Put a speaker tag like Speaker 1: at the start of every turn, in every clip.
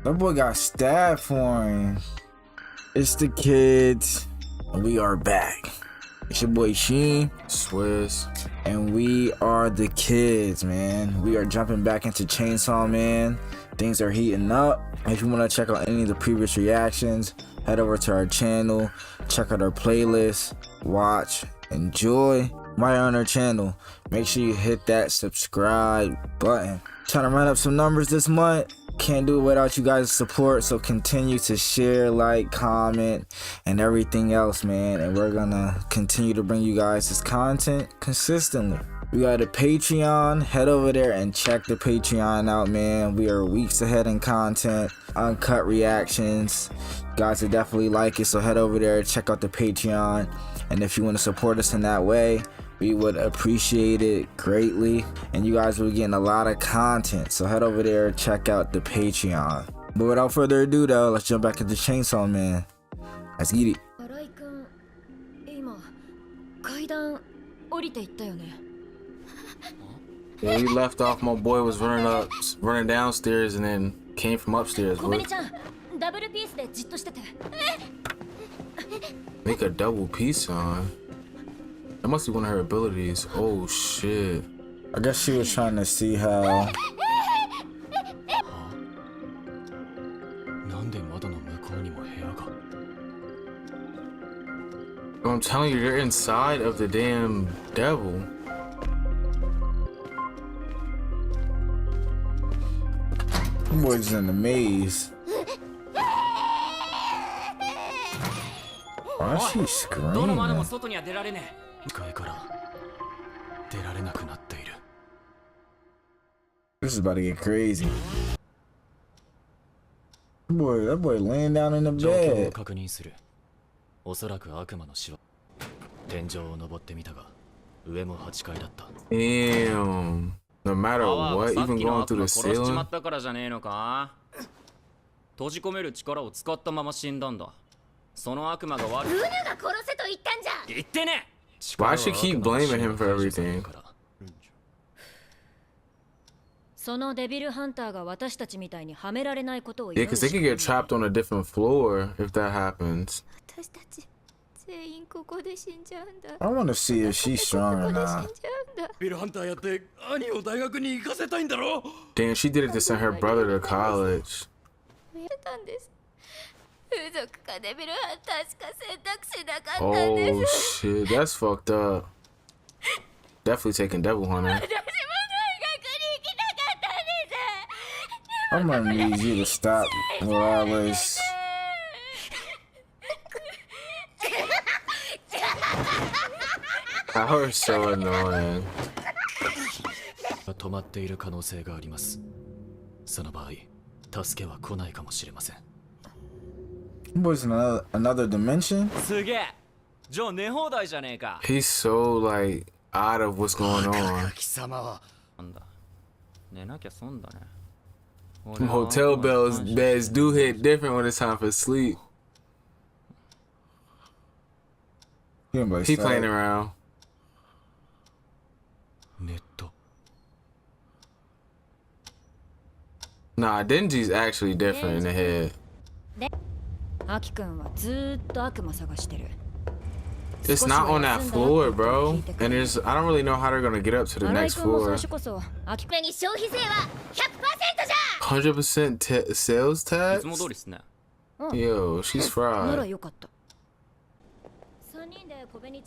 Speaker 1: That boy got stabbed for him. It's the kids, and we are back. It's your boy Sheen,
Speaker 2: Swiss,
Speaker 1: and we are the kids, man. We are jumping back into Chainsaw Man. Things are heating up. If you want to check out any of the previous reactions, head over to our channel, check out our playlist, watch, enjoy. While you're on our channel, make sure you hit that subscribe button. Trying to run up some numbers this month. Can't do it without you guys' support, so continue to share, like, comment, and everything else, man. And we're gonna continue to bring you guys this content consistently. We got a Patreon. Head over there and check the Patreon out, man. We are weeks ahead in content, uncut reactions. You guys will definitely like it, so head over there, check out the Patreon. And if you want to support us in that way, we would appreciate it greatly, and you guys will be getting a lot of content, so head over there, check out the Patreon. But without further ado though, let's jump back into Chainsaw Man. Let's get it.
Speaker 2: Yeah, we left off. My boy was running downstairs, and then came from upstairs. Make a double piece on. That must be one of her abilities. Oh shit.
Speaker 1: I guess she was trying to see how.
Speaker 2: I'm telling you, you're inside of the damn devil.
Speaker 1: Boy's in the maze. Why is she screaming? This is about to get crazy. That boy laying down in the bed.
Speaker 2: Damn. No matter what, even going through the ceiling. Why should she keep blaming him for everything? Yeah, because they could get trapped on a different floor if that happens.
Speaker 1: I want to see if she's strong or not.
Speaker 2: Damn, she did it to send her brother to college. Oh shit, that's fucked up. Definitely taking Devil Hunter.
Speaker 1: I'm gonna need you to stop with all this.
Speaker 2: That was so annoying.
Speaker 1: Was another dimension?
Speaker 2: He's so like out of what's going on. Hotel beds do hit different when it's time for sleep. He playing around. Nah, Denji's actually different in the head. It's not on that floor, bro. And I don't really know how they're gonna get up to the next floor. 100% sales tax? Yo, she's fried.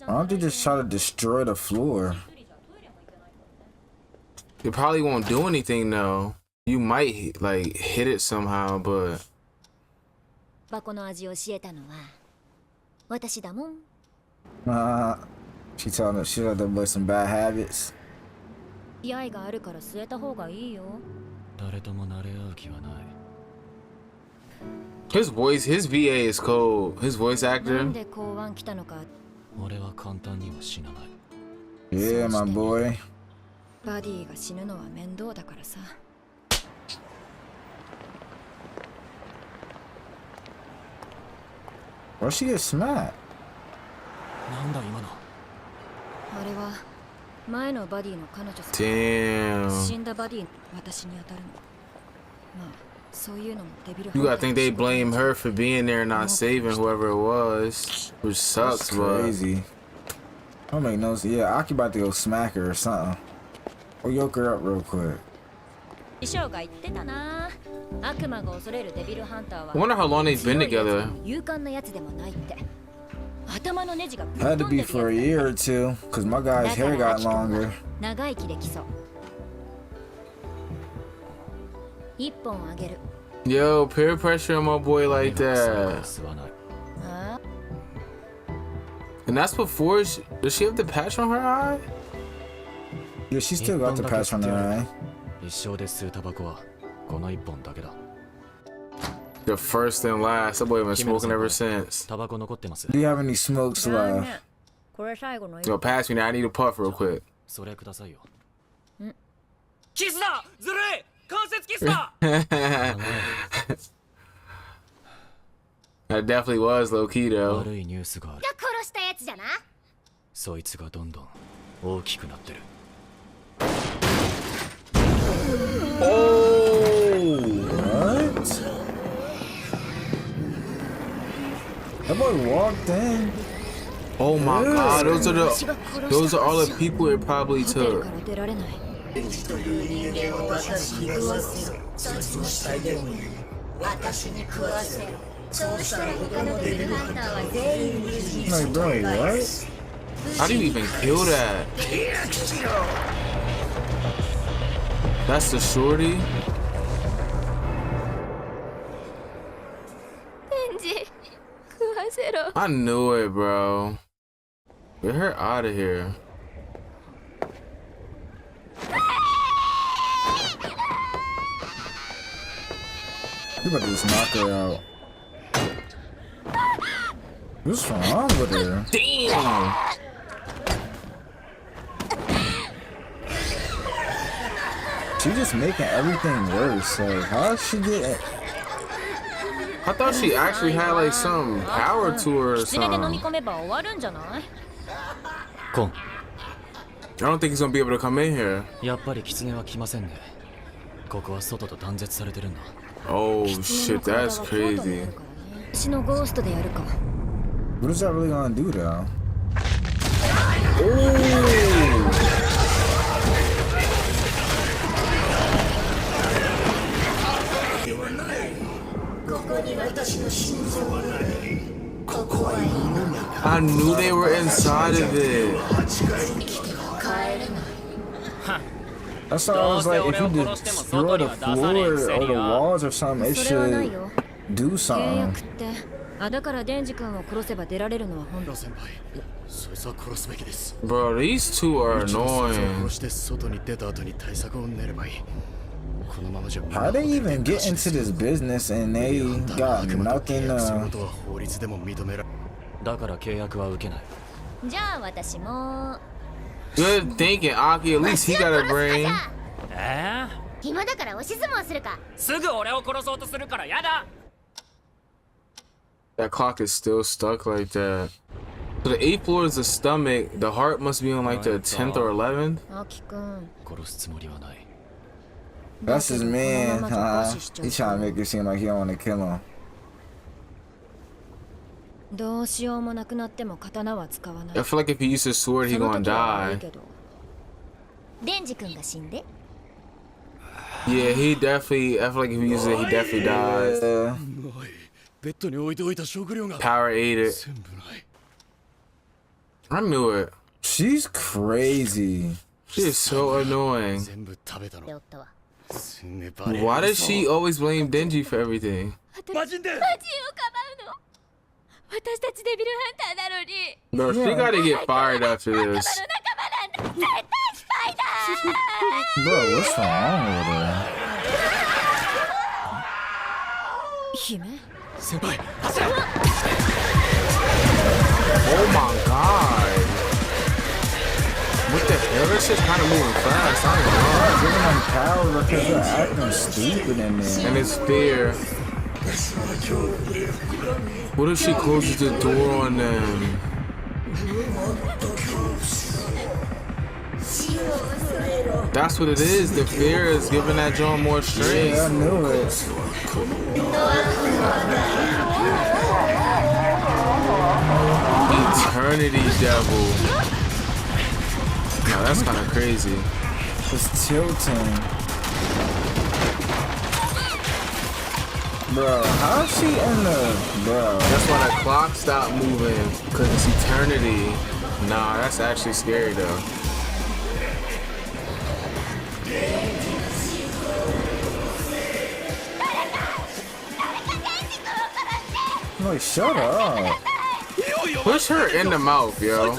Speaker 1: Why don't they just try to destroy the floor?
Speaker 2: It probably won't do anything though. You might like hit it somehow, but
Speaker 1: she told him she let them boy some bad habits.
Speaker 2: His voice, his VA is cold. His voice actor.
Speaker 1: Yeah, my boy. Why she get smacked?
Speaker 2: Damn. You gotta think they blame her for being there and not saving whoever it was, which sucks.
Speaker 1: That's crazy. Don't make no sense. Yeah, Aki about to go smack her or something. Or yoke her up real quick.
Speaker 2: I wonder how long they've been together.
Speaker 1: Had to be for a year or two, cause my guy's hair got longer.
Speaker 2: Yo, peer pressure on my boy like that. And that's before does she have the patch on her eye?
Speaker 1: Yeah, she still got the patch on her eye.
Speaker 2: The first and last. That boy been smoking ever since.
Speaker 1: Do you have any smokes left?
Speaker 2: Yo, pass me now. I need a puff real quick. That definitely was low key though.
Speaker 1: Oh, what? That boy walked in.
Speaker 2: Oh my god, those are all the people it probably took.
Speaker 1: Like, bro, what?
Speaker 2: How do you even kill that? That's the shorty? I knew it, bro. Get her out of here.
Speaker 1: You about to just knock her out. What's wrong with her?
Speaker 2: Damn!
Speaker 1: She just making everything worse. Like, how she get?
Speaker 2: I thought she actually had like some power to her or something. I don't think he's gonna be able to come in here. Oh shit, that's crazy.
Speaker 1: What is that really gonna do though?
Speaker 2: I knew they were inside of it.
Speaker 1: That's why I was like, if you destroy the floor or the walls or something, it should do something.
Speaker 2: Bro, these two are annoying.
Speaker 1: How they even get into this business and they got nothing?
Speaker 2: Good thinking, Aki. At least he got a brain. That clock is still stuck like that. So the 8th floor is the stomach. The heart must be on like the 10th or 11th.
Speaker 1: That's his man, huh? He trying to make it seem like he don't want to kill him.
Speaker 2: I feel like if he uses his sword, he gonna die. Yeah, he definitely. I feel like if he uses it, he definitely dies. Power ate it. I knew it.
Speaker 1: She's crazy.
Speaker 2: She is so annoying. Why does she always blame Denji for everything? Bro, she gotta get fired after this.
Speaker 1: Bro, what's wrong with her?
Speaker 2: Oh my god. What the hell? That shit's kind of moving fast. I ain't gonna lie.
Speaker 1: Giving them power because they're acting stupid in there.
Speaker 2: And it's fear. What if she closes the door on them? That's what it is. The fear is giving that joint more strength.
Speaker 1: Yeah, I knew it.
Speaker 2: Eternity devil. No, that's kind of crazy.
Speaker 1: It's tilting. Bro, how's she in the... Bro.
Speaker 2: That's why the clock stopped moving, because it's eternity. Nah, that's actually scary, though.
Speaker 1: Like, shut up.
Speaker 2: Push her in the mouth, yo.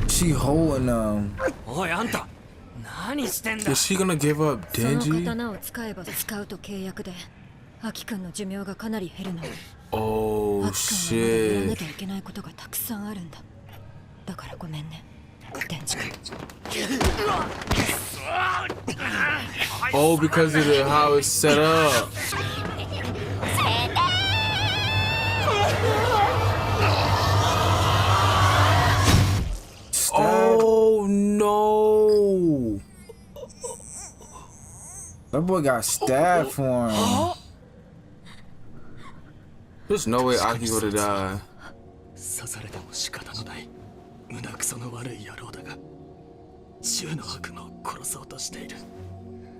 Speaker 1: She holding them.
Speaker 2: Is she gonna give up Denji? Oh shit. Oh, because of how it's set up. Oh no!
Speaker 1: That boy got stabbed for him.
Speaker 2: There's no way Aki would have died.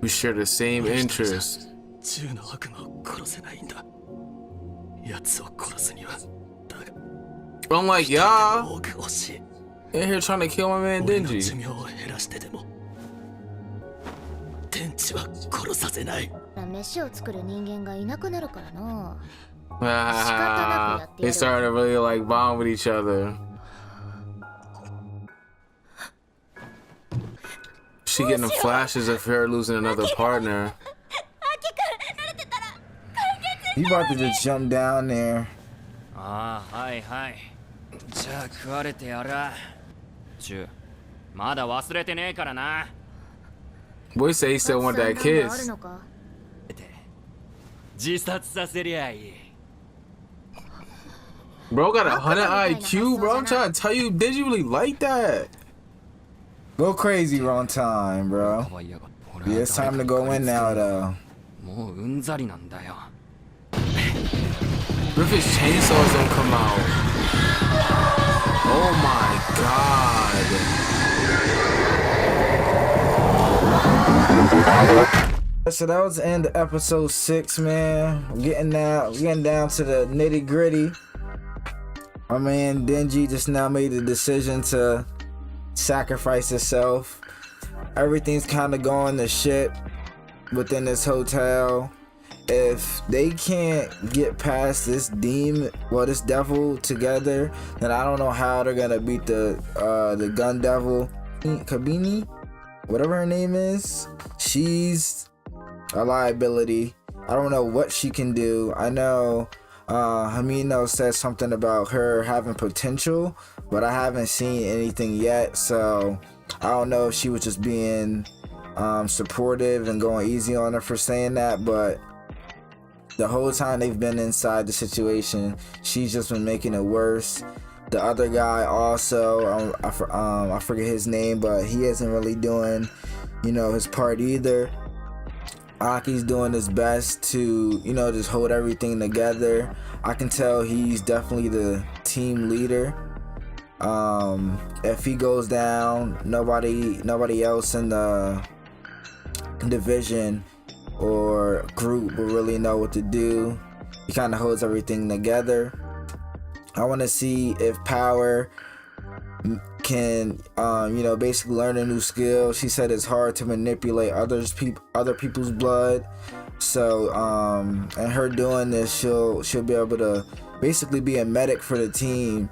Speaker 2: We share the same interests. Unlike y'all, in here trying to kill my man Denji. They started to really like bond with each other. She getting the flashes of her losing another partner.
Speaker 1: He about to just jump down there.
Speaker 2: Boy say he still want that kiss. Bro got 100 IQ, bro. I'm trying to tell you, did you really like that?
Speaker 1: Go crazy wrong time, bro. Yeah, it's time to go in now, though.
Speaker 2: What if his chainsaws don't come out? Oh my god.
Speaker 1: So that was the end of episode 6, man. We're getting down to the nitty gritty. My man Denji just now made the decision to sacrifice himself. Everything's kind of going to shit within this hotel. If they can't get past this this devil together, then I don't know how they're gonna beat the gun devil. Kabini, whatever her name is, she's a liability. I don't know what she can do. I know Hamino said something about her having potential, but I haven't seen anything yet, so I don't know if she was just being supportive and going easy on her for saying that, but the whole time they've been inside the situation, she's just been making it worse. The other guy also, I forget his name, but he isn't really doing, his part either. Aki's doing his best to, just hold everything together. I can tell he's definitely the team leader. If he goes down, nobody else in the division or group will really know what to do. He kind of holds everything together. I want to see if Power can basically learn a new skill. She said it's hard to manipulate other people's blood, so and her doing this, she'll be able to basically be a medic for the team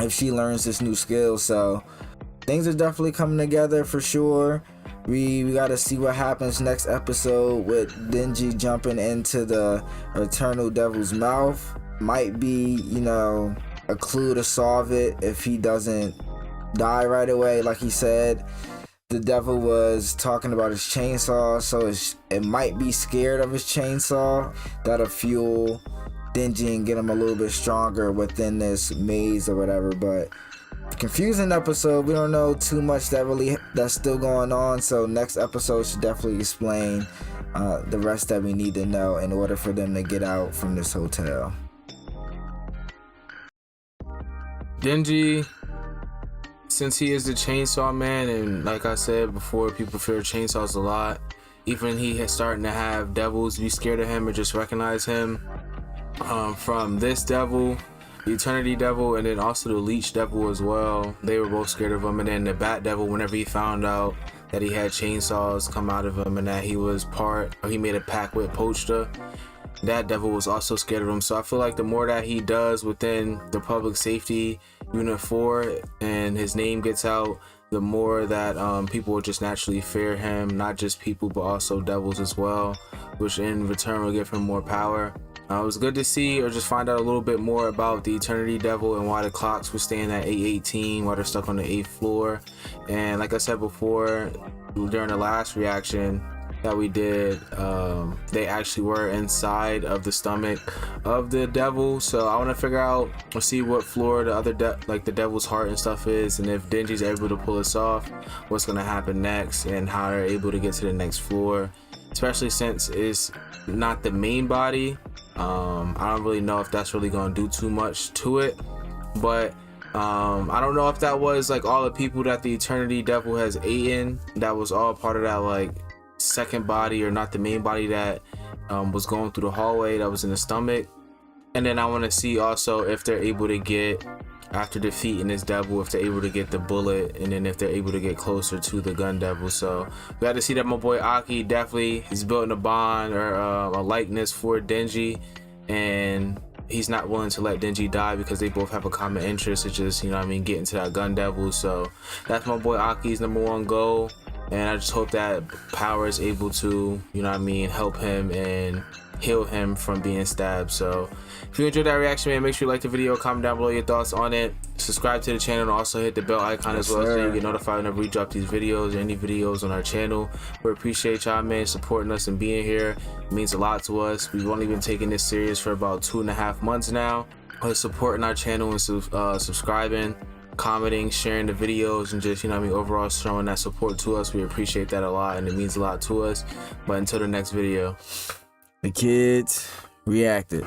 Speaker 1: if she learns this new skill. So things are definitely coming together for sure. We gotta see what happens next episode with Denji jumping into the Eternal Devil's mouth. Might be, a clue to solve it if he doesn't die right away. Like he said, the devil was talking about his chainsaw, so it might be scared of his chainsaw. That'll fuel Denji and get him a little bit stronger within this maze or whatever. But confusing episode. We don't know too much that's still going on, so next episode should definitely explain the rest that we need to know in order for them to get out from this hotel.
Speaker 2: Denji, since he is the chainsaw man, and like I said before, people fear chainsaws a lot. Even he is starting to have devils be scared of him or just recognize him. From this devil, the Eternity Devil, and then also the Leech Devil as well. They were both scared of him. And then the Bat Devil, whenever he found out that he had chainsaws come out of him and that he made a pact with Pochta, that devil was also scared of him. So I feel like the more that he does within the Public Safety Unit 4 and his name gets out, the more that people will just naturally fear him, not just people but also devils as well, which in return will give him more power. It was good to see or just find out a little bit more about the Eternity Devil and why the clocks were staying at 8:18, why they're stuck on the 8th floor. And like I said before, during the last reaction that we did, they actually were inside of the stomach of the devil. So I want to figure out or see what floor the other the devil's heart and stuff is, and if Denji's able to pull this off, what's going to happen next and how they're able to get to the next floor, especially since it's not the main body. I don't really know if that's really going to do too much to it, but I don't know if that was like all the people that the Eternity Devil has eaten, that was all part of that like second body or not the main body that was going through the hallway that was in the stomach. And then I want to see also if they're able to get, after defeating this devil, if they're able to get the bullet, and then if they're able to get closer to the gun devil. So we got to see that my boy Aki definitely is building a bond or a likeness for Denji, and he's not willing to let Denji die because they both have a common interest. It's just, you know what I mean, getting to that gun devil. So that's my boy Aki's #1 goal, and I just hope that power is able to, you know what I mean, help him and heal him from being stabbed. So if you enjoyed that reaction, man, make sure you like the video, comment down below your thoughts on it, subscribe to the channel, and also hit the bell icon as well, so you get notified whenever we drop these videos or any videos on our channel. We appreciate y'all, man, supporting us and being here. It means a lot to us. We've only been taking this serious for about 2.5 months now, supporting our channel and subscribing, commenting, sharing the videos, and just, you know what I mean, overall showing that support to us. We appreciate that a lot, and it means a lot to us. But until the next video,
Speaker 1: the kids reacted.